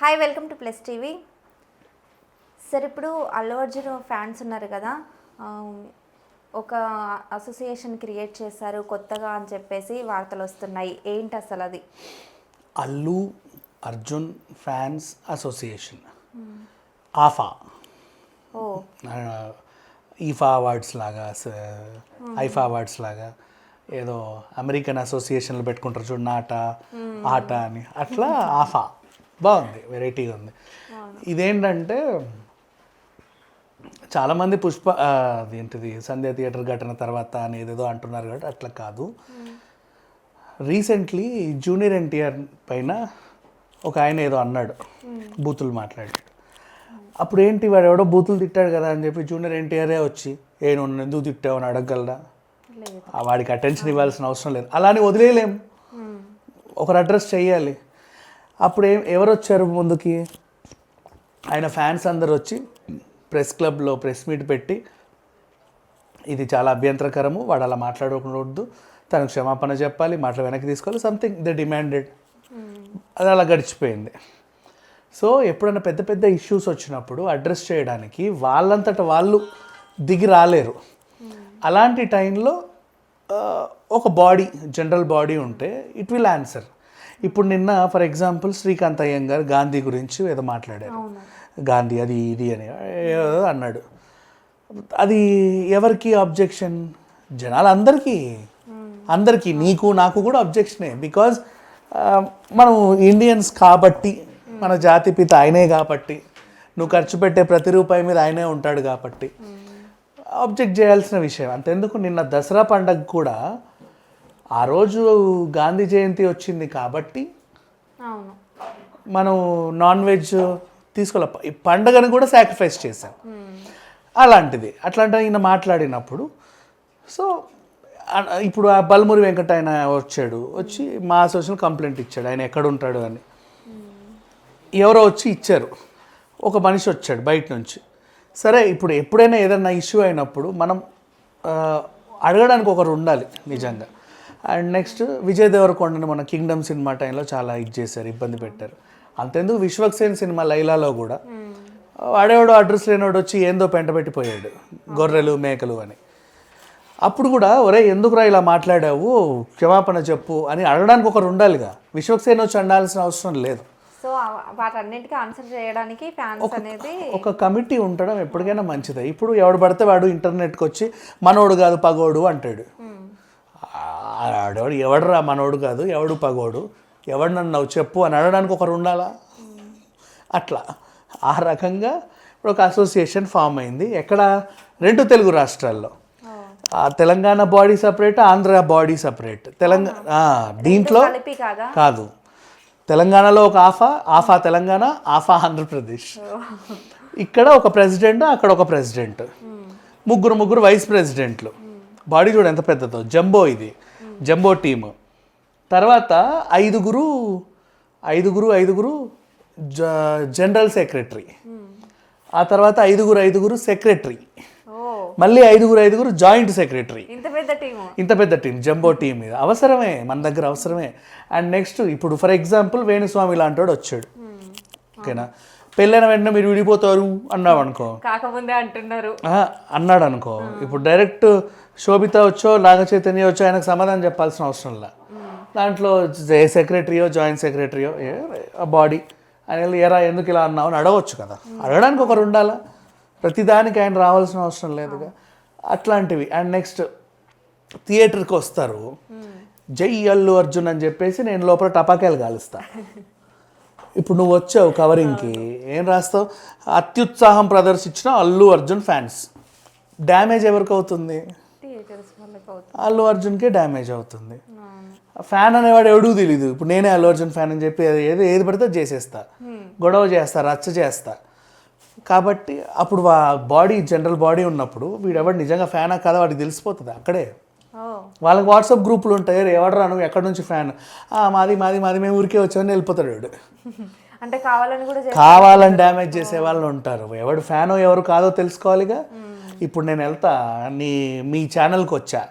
Hi, welcome to plus TV. Sir, ఇప్పుడు Allu Arjun fans ఉన్నారు కదా, ఒక అసోసియేషన్ క్రియేట్ చేశారు కొత్తగా అని చెప్పేసి వార్తలు వస్తున్నాయి. ఏంటి అసలు అది? Allu Arjun fans association, AAFA. ఓ, ఈఫా అవార్డ్స్ లాగా, ఐఫా అవార్డ్స్ లాగా ఏదో అమెరికన్ అసోసియేషన్లు పెట్టుకుంటారు చూడు, నాట ఆట అని, అట్లా ఆఫా. బాగుంది, వెరైటీగా ఉంది. ఇదేంటంటే చాలామంది అదేంటిది సంధ్య థియేటర్ ఘటన తర్వాత అని ఏదేదో అంటున్నారు కాబట్టి అట్లా కాదు. రీసెంట్లీ జూనియర్ ఎన్టీఆర్ పైన ఒక ఆయన ఏదో అన్నాడు, బూతులు మాట్లాడాడు. అప్పుడు ఏంటి, వాడు ఎవడో బూతులు తిట్టాడు కదా అని చెప్పి జూనియర్ ఎన్టీఆరే వచ్చి నువ్వు ఎందుకు తిట్టావు అని అడగగలరా? వాడికి అటెన్షన్ ఇవ్వాల్సిన అవసరం లేదు. అలానే వదిలేయలేము, ఒకరు అడ్రస్ చెయ్యాలి. అప్పుడు ఎవరు వచ్చారు ముందుకి? ఆయన ఫ్యాన్స్ అందరు వచ్చి ప్రెస్ క్లబ్లో ప్రెస్ మీట్ పెట్టి, ఇది చాలా అభ్యంతరకరము, వాడు అలా మాట్లాడకూడదు, తనకు క్షమాపణ చెప్పాలి, మాటలు వెనక్కి తీసుకోవాలి, సంథింగ్ దే డిమాండెడ్. అది అలా గడిచిపోయింది. సో ఎప్పుడైనా పెద్ద పెద్ద ఇష్యూస్ వచ్చినప్పుడు అడ్రస్ చేయడానికి వాళ్ళంతట వాళ్ళు దిగి రాలేరు. అలాంటి టైంలో ఒక బాడీ, జనరల్ బాడీ ఉంటే ఇట్ విల్ ఆన్సర్. ఇప్పుడు నిన్న ఫర్ ఎగ్జాంపుల్ శ్రీకాంత్ అయ్యంగార్ గాంధీ గురించి ఏదో మాట్లాడారు, గాంధీ అది ఇది అని ఏదో అన్నాడు. అది ఎవరికి అబ్జెక్షన్? అందరికీ నీకు నాకు కూడా అబ్జెక్షనే. బికాజ్ మనం ఇండియన్స్ కాబట్టి, మన జాతిపిత ఆయనే కాబట్టి, నువ్వు ఖర్చు పెట్టే ప్రతి రూపాయి మీద ఆయనే ఉంటాడు కాబట్టి ఆబ్జెక్ట్ చేయాల్సిన విషయం. అంతెందుకు, నిన్న దసరా పండగ కూడా ఆ రోజు గాంధీ జయంతి వచ్చింది కాబట్టి మనం నాన్ వెజ్ తీసుకోలే, ఈ పండగను కూడా సాక్రిఫైస్ చేశాం. అలాంటిది అట్లాంటి ఈయన మాట్లాడినప్పుడు, సో ఇప్పుడు ఆ బల్మూరి వెంకట ఆయన వచ్చి మా అసోసియేషన్ కంప్లైంట్ ఇచ్చాడు, ఆయన ఎక్కడ ఉంటాడు అని. ఎవరో వచ్చి ఇచ్చారు, ఒక మనిషి వచ్చాడు బయట నుంచి. సరే, ఇప్పుడు ఎప్పుడైనా ఏదైనా ఇష్యూ అయినప్పుడు మనం అడగడానికి ఒకరు ఉండాలి నిజంగా. అండ్ నెక్స్ట్ విజయ్ దేవరకొండని మన కింగ్డమ్ సినిమా టైంలో చాలా చేశారు, ఇబ్బంది పెట్టారు. అంతెందుకు విశ్వక్సేన్ సినిమా లైలాలో కూడా వాడేవాడు అడ్రస్ లేనివాడు వచ్చి ఏందో పెంట పెట్టిపోయాడు, గొర్రెలు మేకలు అని. అప్పుడు కూడా ఒరే ఎందుకురా ఇలా మాట్లాడావు, క్షమాపణ చెప్పు అని అడగడానికి ఒకరు ఉండాలిగా. విశ్వక్సేన్ వచ్చి అండాల్సిన అవసరం లేదు. సో వాటన్నిటికీ ఆన్సర్ చేయడానికి ఫ్యాన్స్ అనేది ఒక కమిటీ ఉండడం ఎప్పటికైనా మంచిదే. ఇప్పుడు ఎవడు పడితే వాడు ఇంటర్నెట్కి వచ్చి మనోడు కాదు పగోడు అంటాడు. ఎవడురా మనోడు కాదు, ఎవడు పగోడు, ఎవడు నన్ను చెప్పు అని అడగడానికి ఒకరు ఉండాలా? అట్లా ఆ రకంగా ఇప్పుడు ఒక అసోసియేషన్ ఫామ్ అయింది. ఎక్కడ? 2 తెలుగు రాష్ట్రాల్లో. Telangana body separate, Andhra body separate. దీంట్లో కాదు, తెలంగాణలో ఒక ఆఫా తెలంగాణ, ఆఫా ఆంధ్రప్రదేశ్. ఇక్కడ ఒక ప్రెసిడెంట్, అక్కడ ఒక ప్రెసిడెంట్, ముగ్గురు వైస్ ప్రెసిడెంట్లు. బాడీ చూడు ఎంత పెద్దదో, జంబో, ఇది జంబో టీము. తర్వాత ఐదుగురు జనరల్ సెక్రటరీ, ఆ తర్వాత ఐదుగురు సెక్రటరీ, మళ్ళీ ఐదుగురు జాయింట్ సెక్రటరీ. ఇంత పెద్ద టీం, జంబో టీం మీద అవసరమే, మన దగ్గర అవసరమే. అండ్ నెక్స్ట్ ఇప్పుడు ఫర్ ఎగ్జాంపుల్ వేణుస్వామి లాంటి వాడు వచ్చాడు, ఓకేనా, పెళ్ళైన వెంటనే మీరు విడిపోతారు అన్నావు అనుకో, కాకముందే అంటున్నారు అన్నాడు అనుకో, ఇప్పుడు డైరెక్ట్ శోభిత వచ్చో నాగ చైతన్య వచ్చో ఆయనకు సమాధానం చెప్పాల్సిన అవసరం లే. దాంట్లో ఏ సెక్రటరీయో జాయింట్ సెక్రటరీయో ఆ బాడీ ఆయన ఎరా ఎందుకు ఇలా అన్నావు అని అడగవచ్చు కదా. అడగడానికి ఒకరు ఉండాలా, ప్రతిదానికి ఆయన రావాల్సిన అవసరం లేదుగా. అట్లాంటివి. అండ్ నెక్స్ట్ థియేటర్కి వస్తారు, జై అల్లు అర్జున్ అని చెప్పేసి నేను లోపల టపాకాయలు కాలుస్తా. ఇప్పుడు నువ్వు వచ్చావు కవరింగ్కి, ఏం రాస్తావు? అత్యుత్సాహం ప్రదర్శించిన అల్లు అర్జున్ ఫ్యాన్స్. డ్యామేజ్ ఎవరికి అవుతుంది? అల్లు అర్జున్కే డ్యామేజ్ అవుతుంది. ఫ్యాన్ అనేవాడు ఎవడూ తెలీదు. ఇప్పుడు నేనే అల్లు అర్జున్ ఫ్యాన్ అని చెప్పి ఏది పడితే చేసేస్తా, గొడవ చేస్తా, రచ్చ చేస్తా. కాబట్టి అప్పుడు బాడీ, జనరల్ బాడీ ఉన్నప్పుడు వీడెవడు నిజంగా ఫ్యానా కదా వాడికి తెలిసిపోతుంది అక్కడే. వాళ్ళకి వాట్సాప్ గ్రూపులు ఉంటాయి, ఎవడరా నువ్వు ఎక్కడి నుంచి ఫ్యాన్, మాది మేము ఊరికే వచ్చామని వెళ్ళిపోతాడు వాడు. అంటే కావాలని డ్యామేజ్ చేసే వాళ్ళు ఉంటారు. ఎవడు ఫ్యానో ఎవరు కాదో తెలుసుకోవాలిగా. ఇప్పుడు నేను వెళ్తా, మీ ఛానల్కి వచ్చా,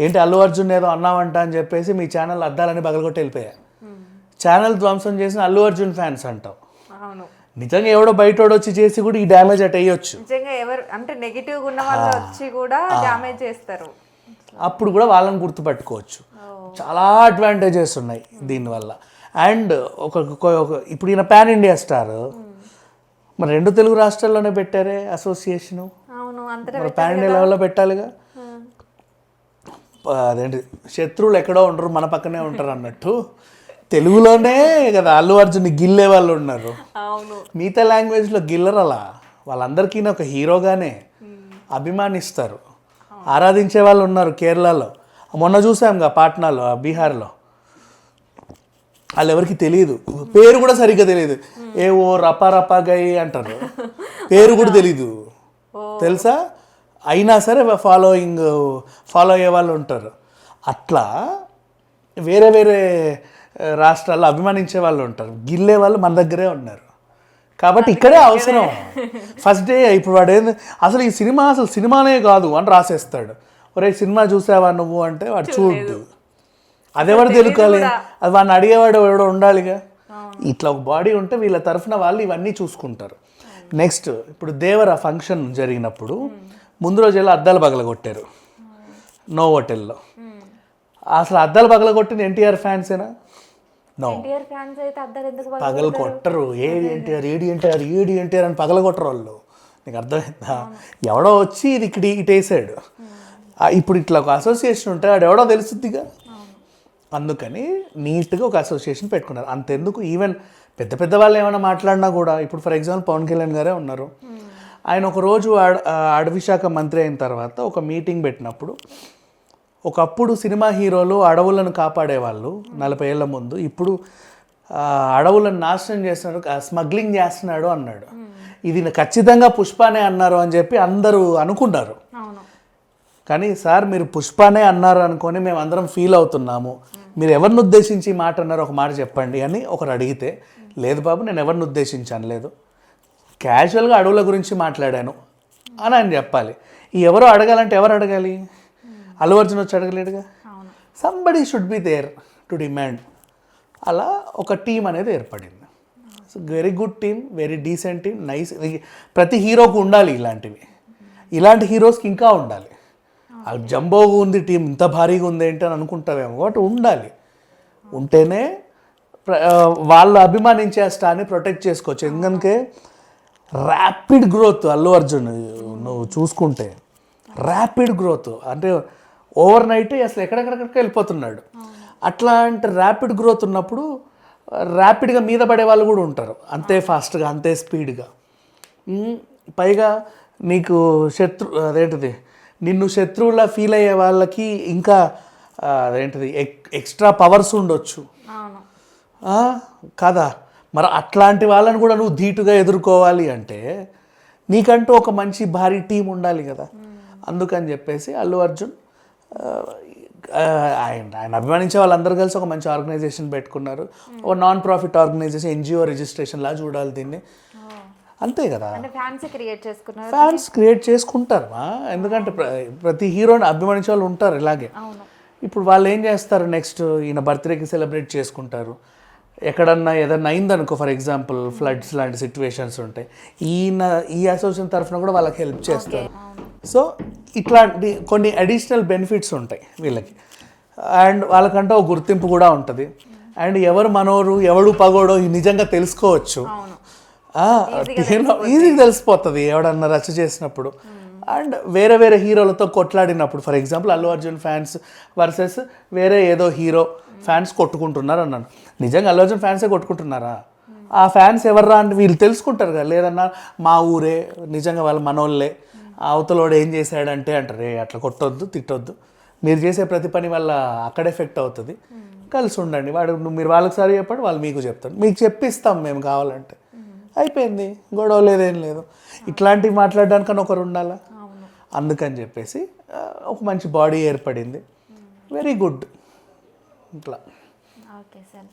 ఏంటి అల్లు అర్జున్ ఏదో అన్నావంట అని చెప్పేసి మీ ఛానల్ అద్దాలని పగలగొట్టి వెళ్ళిపోయా. ఛానల్ ధ్వంసం చేసిన అల్లు అర్జున్ ఫ్యాన్స్ అంటావు. అవును, నిజంగా ఎవడో బయటోడు వచ్చి చేసి కూడా ఈ డ్యామేజ్ అట్ అయ్యొచ్చు. నిజంగా ఎవరు అంటే నెగిటివ్ ఉన్న వాళ్ళు వచ్చి కూడా డ్యామేజ్ చేస్తారు. అప్పుడు కూడా వాళ్ళని గుర్తుపెట్టుకోవచ్చు. చాలా అడ్వాంటేజెస్ ఉన్నాయి దీనివల్ల. అండ్ ఇప్పుడు ఈయన పాన్ ఇండియా స్టార్, మరి 2 తెలుగు రాష్ట్రాల్లోనే పెట్టారే అసోసియేషను, అవును, అంతటా మరి పాన్ ఇండియా లెవెల్లో పెట్టాలిగా. అదేంటి, శత్రువులు ఎక్కడో ఉండరు మన పక్కనే ఉంటారు అన్నట్టు తెలుగులోనే కదా అల్లు అర్జున్ గిల్లే వాళ్ళు ఉన్నారు. అవును, మిగతా లాంగ్వేజ్లో గిల్లరు. అలా వాళ్ళందరికీ ఒక హీరోగానే అభిమానిస్తారు, ఆరాధించే వాళ్ళు ఉన్నారు. కేరళలో మొన్న చూసాంగా, పాట్నాలో, బీహార్లో వాళ్ళు ఎవరికి తెలియదు, పేరు కూడా సరిగ్గా తెలియదు. ఓ రపా రపా గై అంటారు, పేరు కూడా తెలీదు తెలుసా. అయినా సరే ఫాలో అయ్యే వాళ్ళు ఉంటారు. అట్లా వేరే వేరే రాష్ట్రాల్లో అభిమానించే వాళ్ళు ఉంటారు, గిల్లే వాళ్ళు మన దగ్గరే ఉన్నారు. కాబట్టి ఇక్కడే అవసరం. ఫస్ట్ డే ఇప్పుడు వాడు ఏంది అసలు ఈ సినిమా అసలు సినిమానే కాదు అని రాసేస్తాడు. ఒరే సినిమా చూసావా నువ్వు అంటే వాడు చూడు, అదెవరు తెలుకోవాలి, అది వాడిని అడిగేవాడు ఎవడో ఉండాలిగా. ఇట్లా ఒక బాడీ ఉంటే వీళ్ళ తరఫున వాళ్ళు ఇవన్నీ చూసుకుంటారు. నెక్స్ట్ ఇప్పుడు దేవర ఫంక్షన్ జరిగినప్పుడు ముందు రోజు వెళ్ళి అద్దాలు పగలగొట్టారు నో హోటల్లో. అసలు అద్దాలు పగలగొట్టిన ఎన్టీఆర్ ఫ్యాన్సేనా? నో, పగలు కొట్టరు. ఏడి ఎన్టీఆర్ అని పగలగొట్టరు వాళ్ళు. నీకు అర్థమైందా? ఎవడో వచ్చి ఇది ఇక్కడ ఇటేసాడు. ఇప్పుడు ఇట్లా ఒక అసోసియేషన్ ఉంటే వాడు ఎవడో తెలుస్తుందిగా. అందుకని నీట్గా ఒక అసోసియేషన్ పెట్టుకున్నారు. అంతెందుకు, ఈవెన్ పెద్ద పెద్ద వాళ్ళు ఏమైనా మాట్లాడినా కూడా, ఇప్పుడు ఫర్ ఎగ్జాంపుల్ పవన్ కళ్యాణ్ గారే ఉన్నారు. ఆయన ఒకరోజు అడవి శాఖ మంత్రి అయిన తర్వాత ఒక మీటింగ్ పెట్టినప్పుడు, ఒకప్పుడు సినిమా హీరోలు అడవులను కాపాడేవాళ్ళు 40 ఏళ్ల ముందు, ఇప్పుడు అడవులను నాశనం చేస్తున్నాడు, స్మగ్లింగ్ చేస్తున్నాడు అన్నాడు. ఇది ఖచ్చితంగా పుష్పనే అన్నారు అని చెప్పి అందరూ అనుకున్నారు. కానీ సార్ మీరు పుష్పనే అన్నారు అనుకొని మేము అందరం ఫీల్ అవుతున్నాము, మీరు ఎవరిని ఉద్దేశించి మాట అన్నారు ఒక మాట చెప్పండి అని ఒకరు అడిగితే, లేదు బాబు నేను ఎవరిని ఉద్దేశించి అనలేదు, క్యాజువల్గా అడవుల గురించి మాట్లాడాను అని ఆయన చెప్పాలి. ఈ ఎవరో అడగాలంటే ఎవరు అడగాలి? అల్లు అర్జున్ వచ్చి అడగలేడుగా. Somebody should be there to demand. అలా ఒక టీం అనేది ఏర్పడింది. So very good team, very decent team, nice. ప్రతి హీరోకు ఉండాలి ఇలాంటివి, ఇలాంటి హీరోస్కి ఇంకా ఉండాలి. జంబోగా ఉంది టీం, ఇంత భారీగా ఉంది ఏంటి అని అనుకుంటావేమో, కాబట్టి ఉండాలి. ఉంటేనే వాళ్ళు అభిమానించే స్టార్ని ప్రొటెక్ట్ చేసుకోవచ్చు. ఎందుకంటే ర్యాపిడ్ గ్రోత్ అల్లు అర్జున్ నువ్వు చూసుకుంటే, ర్యాపిడ్ గ్రోత్ అంటే ఓవర్ నైట్ అసలు ఎక్కడెక్కడికి వెళ్ళిపోతున్నాడు. అట్లాంటి ర్యాపిడ్ గ్రోత్ ఉన్నప్పుడు ర్యాపిడ్గా మీద పడే వాళ్ళు కూడా ఉంటారు, అంతే ఫాస్ట్గా అంతే స్పీడ్గా. పైగా నీకు అదేంటిది నిన్ను శత్రువులా ఫీల్ అయ్యే వాళ్ళకి ఇంకా అదేంటిది ఎక్స్ట్రా పవర్స్ ఉండొచ్చు కదా. మరి అట్లాంటి వాళ్ళని కూడా నువ్వు ధీటుగా ఎదుర్కోవాలి అంటే నీకంటూ ఒక మంచి భారీ టీం ఉండాలి కదా. అందుకని చెప్పేసి అల్లు అర్జున్ ఆయన అభిమానించే వాళ్ళందరూ కలిసి ఒక మంచి ఆర్గనైజేషన్ పెట్టుకున్నారు. ఒక non profit organisation, NGO registration లా చూడాలి దీన్ని, అంతే కదా. ఫ్యాన్స్ క్రియేట్ చేసుకుంటారు. ఎందుకంటే ప్రతి హీరోని అభిమానించే వాళ్ళు ఉంటారు ఇలాగే. ఇప్పుడు వాళ్ళు ఏం చేస్తారు, నెక్స్ట్ ఈయన బర్త్డేకి సెలబ్రేట్ చేసుకుంటారు. ఎక్కడన్నా ఏదన్నా అయిందనుకో, ఫర్ ఎగ్జాంపుల్ ఫ్లడ్స్ లాంటి సిచ్యువేషన్స్ ఉంటాయి, ఈ అసోసియేషన్ తరఫున కూడా వాళ్ళకి హెల్ప్ చేస్తారు. సో ఇట్లాంటి కొన్ని అడిషనల్ బెనిఫిట్స్ ఉంటాయి వీళ్ళకి. అండ్ వాళ్ళకంటే ఒక గుర్తింపు కూడా ఉంటుంది. అండ్ ఎవరు మనోరు ఎవడు పగోడో నిజంగా తెలుసుకోవచ్చు, ఈజీగా తెలిసిపోతుంది ఎవడన్నా రచ్చ చేసినప్పుడు. అండ్ వేరే వేరే హీరోలతో కొట్లాడినప్పుడు, for example Allu Arjun fans versus వేరే ఏదో హీరో ఫ్యాన్స్ కొట్టుకుంటున్నారు అన్నాను. నిజంగా అల్లు అర్జున్ ఫ్యాన్సే కొట్టుకుంటున్నారా? ఆ ఫ్యాన్స్ ఎవర్రా అంటే వీళ్ళు తెలుసుకుంటారు కదా. లేదన్నా మా ఊరే, నిజంగా వాళ్ళు మనోళ్ళే, అవతలోడు ఏం చేశాడంటే అంటారు, అట్లా కొట్టొద్దు తిట్టొద్దు, మీరు చేసే ప్రతి పని వల్ల అక్కడ ఎఫెక్ట్ అవుతుంది, కలిసి ఉండండి. మీరు వాళ్ళకి సరి చెప్పండి, వాళ్ళు మీకు చెప్తారు, మీకు చెప్పిస్తాం మేము కావాలంటే, అయిపోయింది, గొడవ లేదేం లేదు. ఇట్లాంటివి మాట్లాడడానికన్నా ఒకరు ఉండాలా. అందుకని చెప్పేసి ఒక మంచి బాడీ ఏర్పడింది. వెరీ గుడ్ ఇట్లా. Okay sir.